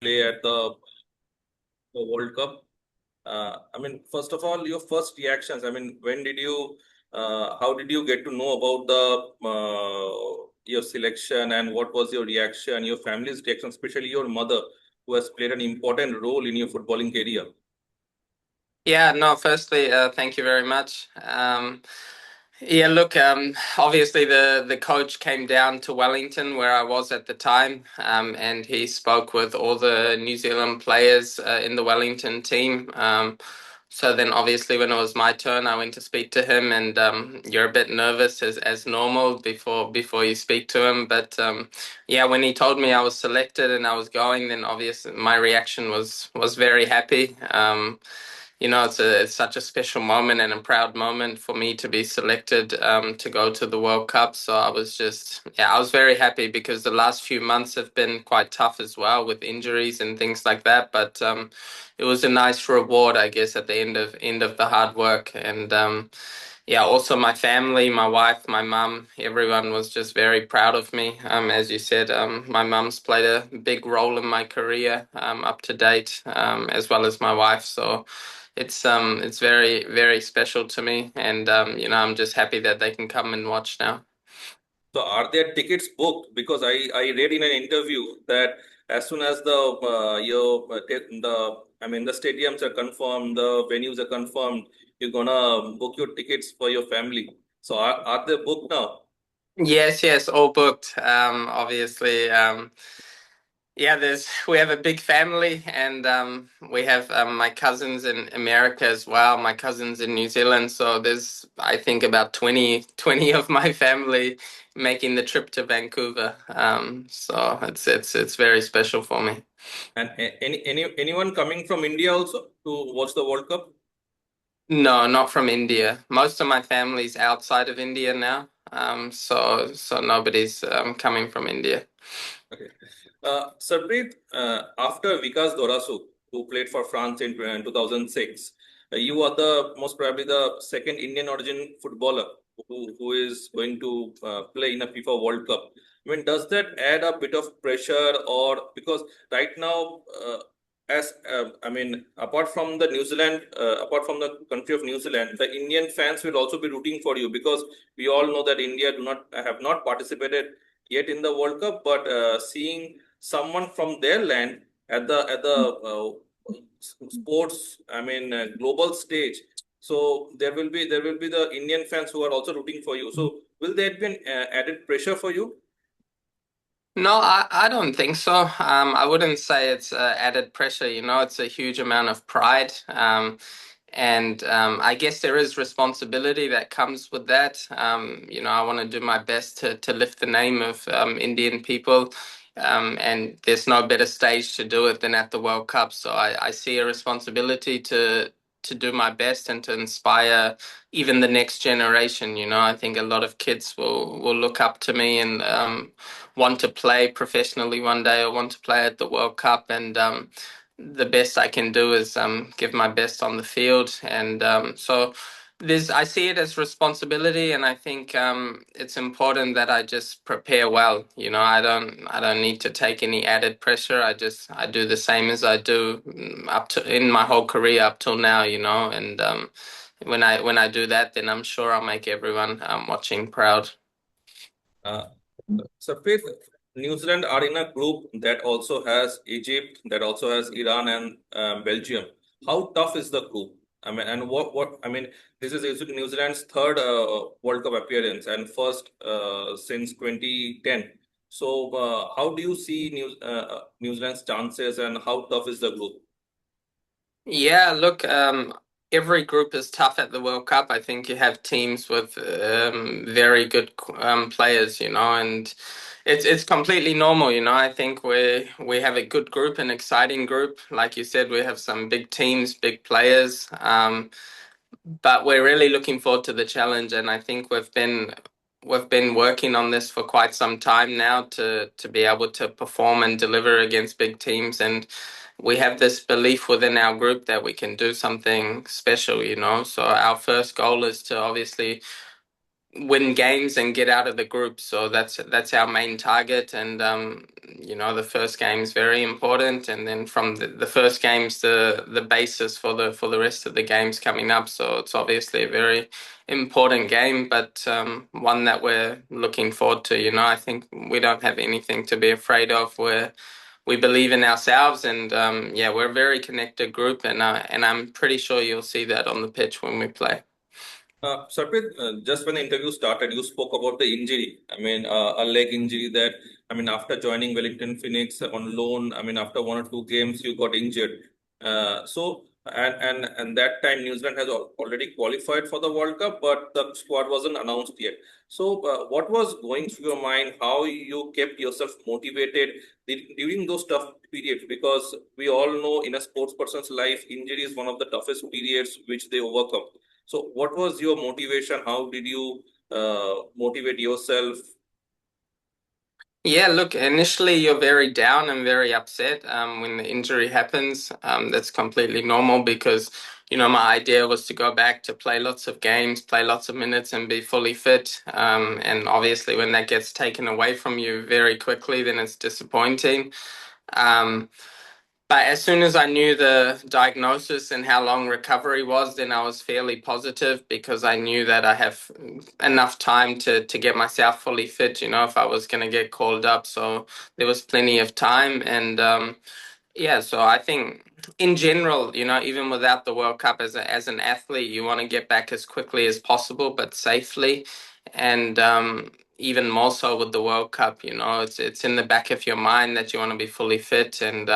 play at the World Cup. First of all, your first reactions. How did you get to know about the your selection, and what was your reaction, your family's reaction, especially your mother, who has played an important role in your footballing career? Yeah, no, firstly, thank you very much. Yeah, look, obviously the coach came down to Wellington where I was at the time, and he spoke with all the New Zealand players in the Wellington team. So then obviously when it was my turn, I went to speak to him, and you're a bit nervous as normal before you speak to him. But yeah, when he told me I was selected and I was going, then obviously my reaction was very happy. It's such a special moment and a proud moment for me to be selected to go to the World Cup. So I was very happy because the last few months have been quite tough as well with injuries and things like that. But it was a nice reward, I guess, at the end of the hard work. And yeah, also my family, my wife, my mum, everyone was just very proud of me. As you said, my mum's played a big role in my career up to date, as well as my wife. So it's very, very special to me, and I'm just happy that they can come and watch now. So are there tickets booked? Because I read in an interview that as soon as the stadiums are confirmed, the venues are confirmed, you're gonna book your tickets for your family. So are they booked now? Yes, yes, all booked. Obviously, yeah, we have a big family, and we have my cousins in America as well, my cousins in New Zealand. So there's, I think, about 20 of my family making the trip to Vancouver. So it's very special for me. And anyone coming from India also to watch the World Cup? No, not from India. Most of my family's outside of India now. So nobody's coming from India. Okay. Sarpreet, after Vikas Dorasu, who played for France in 2006, you are the most probably the second Indian origin footballer who is going to play in a FIFA World Cup. Does that add a bit of pressure, or because right now, apart from apart from the country of New Zealand, the Indian fans will also be rooting for you because we all know that India do not have not participated yet in the World Cup, but seeing someone from their land at the sports, global stage, so there will be the Indian fans who are also rooting for you. So will there be an added pressure for you? No, I don't think so. I wouldn't say it's added pressure, it's a huge amount of pride. And I guess there is responsibility that comes with that. I want to do my best to lift the name of Indian people. And there's no better stage to do it than at the World Cup. So I see a responsibility to do my best and to inspire even the next generation. I think a lot of kids will look up to me and want to play professionally one day or want to play at the World Cup. And the best I can do is give my best on the field. And so I see it as responsibility, and I think it's important that I just prepare well. I don't need to take any added pressure. I do the same as I do up to in my whole career up till now. And when I do that, then I'm sure I'll make everyone watching proud. Uh, Sarpreet, New Zealand are in a group that also has Egypt, that also has Iran and Belgium. How tough is the group? And this is New Zealand's third World Cup appearance and first since 2010. So, how do you see New Zealand's chances, and how tough is the group? Yeah, look, every group is tough at the World Cup. I think you have teams with very good players, and it's completely normal, I think we have a good group, an exciting group. Like you said, we have some big teams, big players, but we're really looking forward to the challenge, and I think we've been working on this for quite some time now to be able to perform and deliver against big teams, and we have this belief within our group that we can do something special. So our first goal is to obviously win games and get out of the group. So that's our main target. And the first game is very important, and then from the first game's the basis for the rest of the games coming up. So it's obviously a very important game, but one that we're looking forward to. I think we don't have anything to be afraid of. We believe in ourselves, and yeah, we're a very connected group, and I'm pretty sure you'll see that on the pitch when we play. Sarpreet, just when the interview started, you spoke about the injury. I mean, a leg injury that, I mean, after joining Wellington Phoenix on loan, I mean, after 1 or 2 games, you got injured. And that time, New Zealand has already qualified for the World Cup, but the squad wasn't announced yet. So, what was going through your mind? How you kept yourself motivated during those tough periods? Because we all know in a sports person's life, injury is one of the toughest periods which they overcome. So, what was your motivation? How did you motivate yourself? Yeah, look, initially you're very down and very upset when the injury happens. That's completely normal because, my idea was to go back to play lots of games, play lots of minutes, and be fully fit. And obviously, when that gets taken away from you very quickly, then it's disappointing. Um, But as soon as I knew the diagnosis and how long recovery was, then I was fairly positive because I knew that I have enough time to get myself fully fit, if I was going to get called up. So there was plenty of time. And yeah, so I think in general, even without the World Cup as an athlete, you want to get back as quickly as possible, but safely. And even more so with the World Cup, it's in the back of your mind that you want to be fully fit. And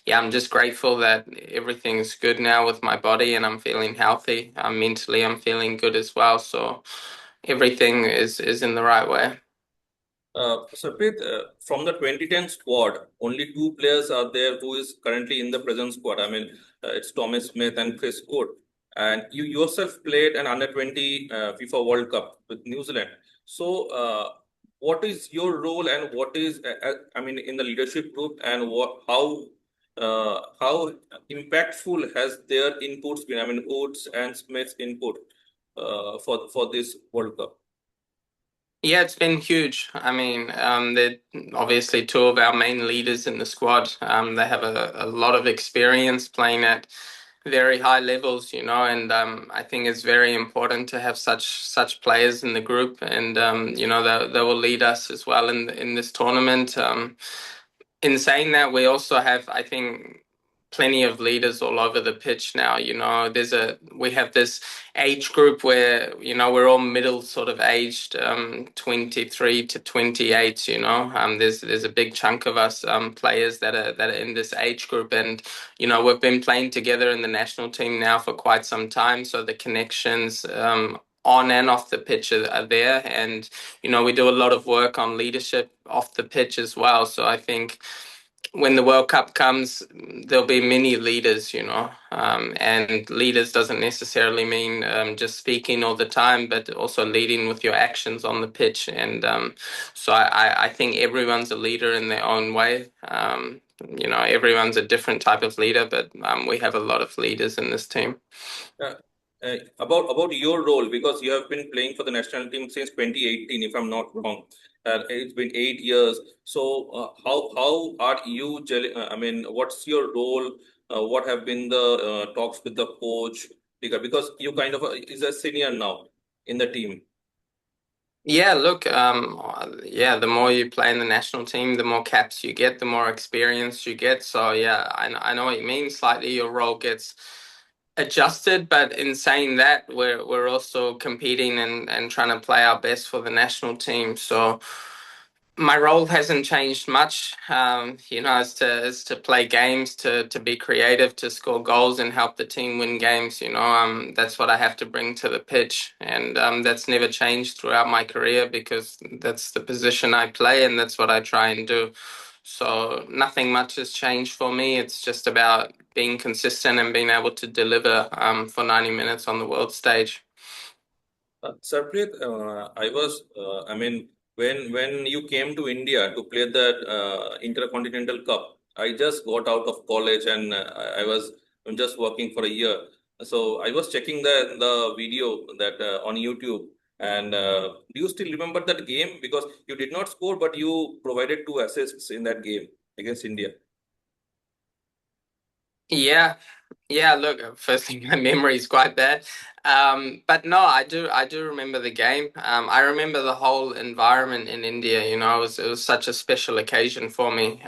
yeah, I'm just grateful that everything's good now with my body and I'm feeling healthy. Mentally, I'm feeling good as well. So everything is in the right way. Sarpreet, from the 2010 squad, only 2 players are there who is currently in the present squad. I mean, it's Thomas Smith and Chris Wood. And you yourself played an under 20 FIFA World Cup with New Zealand. So, what is your role and what is, I mean, in the leadership group and how impactful has their inputs been? I mean, Woods and Smith's input for this World Cup. Yeah, it's been huge. I mean, they're obviously two of our main leaders in the squad. They have a lot of experience playing at very high levels, and I think it's very important to have such players in the group, and they will lead us as well in this tournament. In saying that, we also have, I think, plenty of leaders all over the pitch now. We have this age group where we're all middle sort of aged, 23 to 28. There's a big chunk of us players that are in this age group, and we've been playing together in the national team now for quite some time. So the connections. On and off the pitch are there, and we do a lot of work on leadership off the pitch as well. So I think when the World Cup comes, there'll be many leaders, and leaders doesn't necessarily mean just speaking all the time, but also leading with your actions on the pitch. And so I think everyone's a leader in their own way. Everyone's a different type of leader, but we have a lot of leaders in this team. Uh, about your role, because you have been playing for the national team since 2018, if I'm not wrong. It's been 8 years. So, how are you? I mean, what's your role? What have been the talks with the coach? Because you kind of is a senior now in the team. Yeah, look, yeah, the more you play in the national team, the more caps you get, the more experience you get. So yeah, I know what you mean. Slightly your role gets adjusted, but in saying that, we're also competing and trying to play our best for the national team. So my role hasn't changed much, as to play games, to be creative, to score goals and help the team win games. That's what I have to bring to the pitch, and that's never changed throughout my career because that's the position I play and that's what I try and do. So nothing much has changed for me. It's just about being consistent and being able to deliver for 90 minutes on the world stage. Sarpreet, I mean, when you came to India to play that Intercontinental Cup, I just got out of college and I was just working for a year. So I was checking the video that on YouTube. And do you still remember that game? Because you did not score, but you provided two assists in that game against India. Yeah, yeah. Look, firstly, my memory is quite bad, but no, I do remember the game. I remember the whole environment in India. It was such a special occasion for me.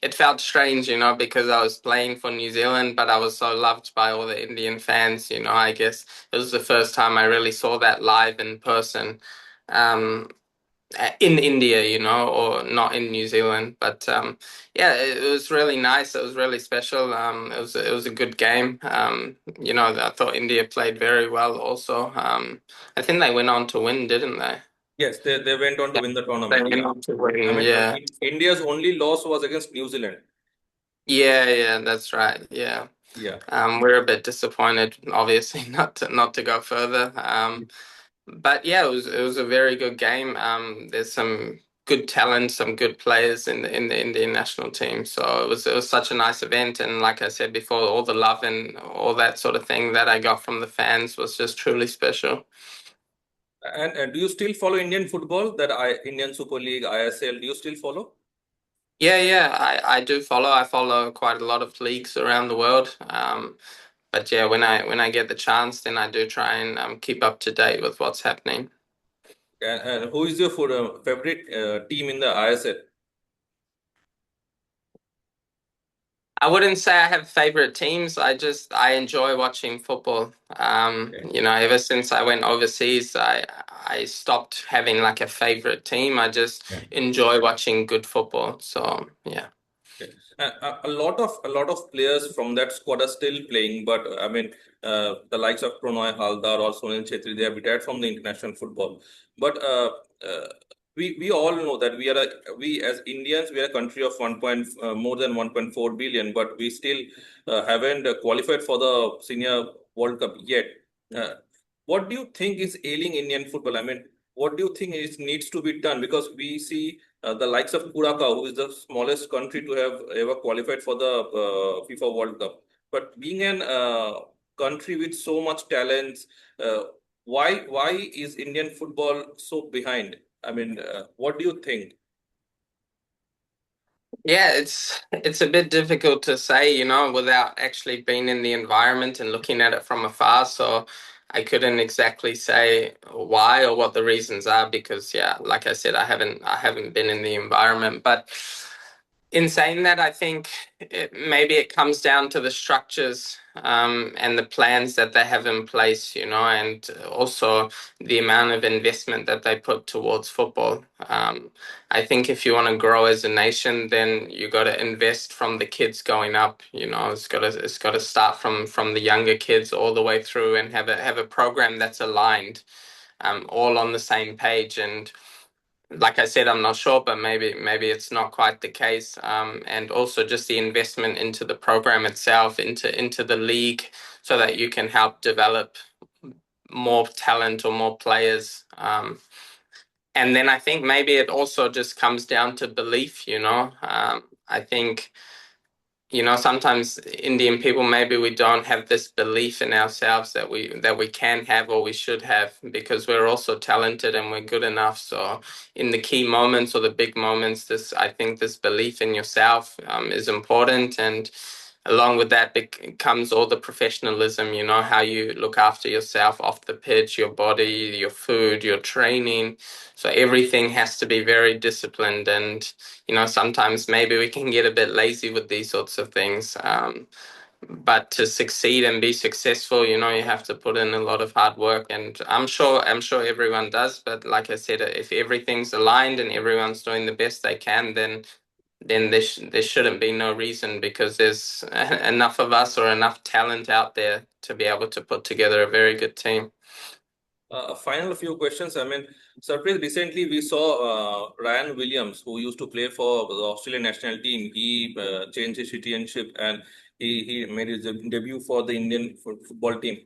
It felt strange, because I was playing for New Zealand, but I was so loved by all the Indian fans. I guess it was the first time I really saw that live in person. Um, in India, or not in New Zealand. But yeah, it was really nice. It was really special. It was a good game. I thought India played very well. Also, I think they went on to win, didn't they? Yes, they went on to Yeah, win the they tournament. went Yeah. on to I win. mean, Yeah, India's only loss was against New Zealand. yeah, yeah. That's right. Yeah. Yeah. We're a bit disappointed, obviously, not to go further. But yeah, it was a very good game. There's some good talent, some good players in the Indian national team. So it was such a nice event, and like I said before, all the love and all that sort of thing that I got from the fans was just truly special. And do you still follow Indian football? Indian Super League, ISL, do you still follow? Yeah, yeah, I do follow. I follow quite a lot of leagues around the world. But yeah, when I get the chance, then I do try and keep up to date with what's happening. And who is your favorite team in the ISL? I wouldn't say I have favorite teams. I enjoy watching football. Okay. Ever since I went overseas, I stopped having like a favorite team. I just Yeah. enjoy watching good football. So yeah. Okay. A lot of players from that squad are still playing, but I mean, the likes of Pranay Haldar or Sunil Chhetri, they have retired from the international football. But uh, we all know that we as Indians, we are a country of more than 1.4 billion, but we still haven't qualified for the senior World Cup yet. Uh, what do you think is ailing Indian football? I mean, what do you think is needs to be done? Because we see the likes of Curacao, who is the smallest country to have ever qualified for the FIFA World Cup. But being an country with so much talents, uh, why is Indian football so behind? I mean, what do you think? Yeah, it's a bit difficult to say, without actually being in the environment and looking at it from afar. So I couldn't exactly say why or what the reasons are because yeah, like I said, I haven't been in the environment. But in saying that, I think maybe it comes down to the structures and the plans that they have in place, and also the amount of investment that they put towards football. I think if you want to grow as a nation, then you got to invest from the kids going up. It's got to start from the younger kids all the way through and have a program that's aligned, all on the same page. And like I said, I'm not sure, but maybe it's not quite the case. And also just the investment into the program itself, into the league, so that you can help develop more talent or more players. And then I think maybe it also just comes down to belief. I think sometimes Indian people, maybe we don't have this belief in ourselves that we can have or we should have because we're also talented and we're good enough. So in the key moments or the big moments, I think this belief in yourself is important. And along with that comes all the professionalism, how you look after yourself off the pitch, your body, your food, your training. So everything has to be very disciplined. And sometimes maybe we can get a bit lazy with these sorts of things. But to succeed and be successful, you have to put in a lot of hard work. And I'm sure everyone does. But like I said, if everything's aligned and everyone's doing the best they can, then there shouldn't be no reason because there's enough of us or enough talent out there to be able to put together a very good team. A final few questions. I mean, Sarpreet, recently we saw Ryan Williams, who used to play for the Australian national team. He changed his citizenship and he made his debut for the Indian football team.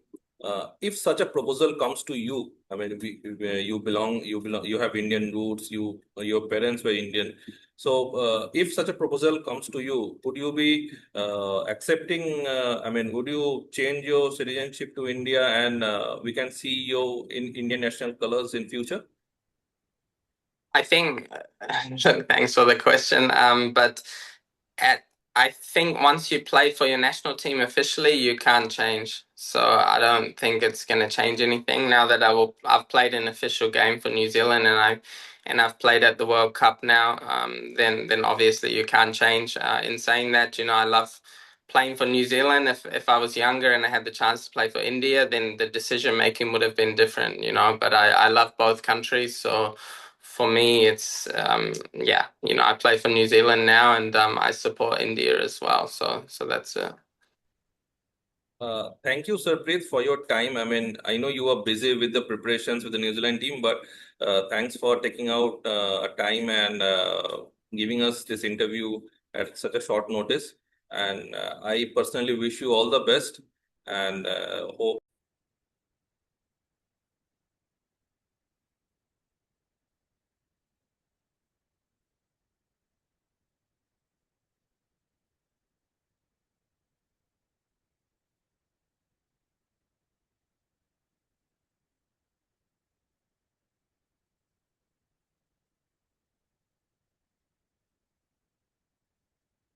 If such a proposal comes to you, I mean, you have Indian roots, your parents were Indian. So, if such a proposal comes to you, would you be accepting? I mean, would you change your citizenship to India, and we can see you in Indian national colors in future? I think, thanks for the question. But at, I think once you play for your national team officially, you can't change. So I don't think it's going to change anything now that I've played an official game for New Zealand, and I've played at the World Cup now. Then obviously you can't change. In saying that, I love playing for New Zealand. If I was younger and I had the chance to play for India, then the decision making would have been different. But I love both countries, so for me, it's yeah, I play for New Zealand now, and I support India as well. So that's it. Thank you, Sarpreet, for your time. I mean, I know you are busy with the preparations with the New Zealand team, but thanks for taking out a time and giving us this interview at such a short notice. And I personally wish you all the best, and hope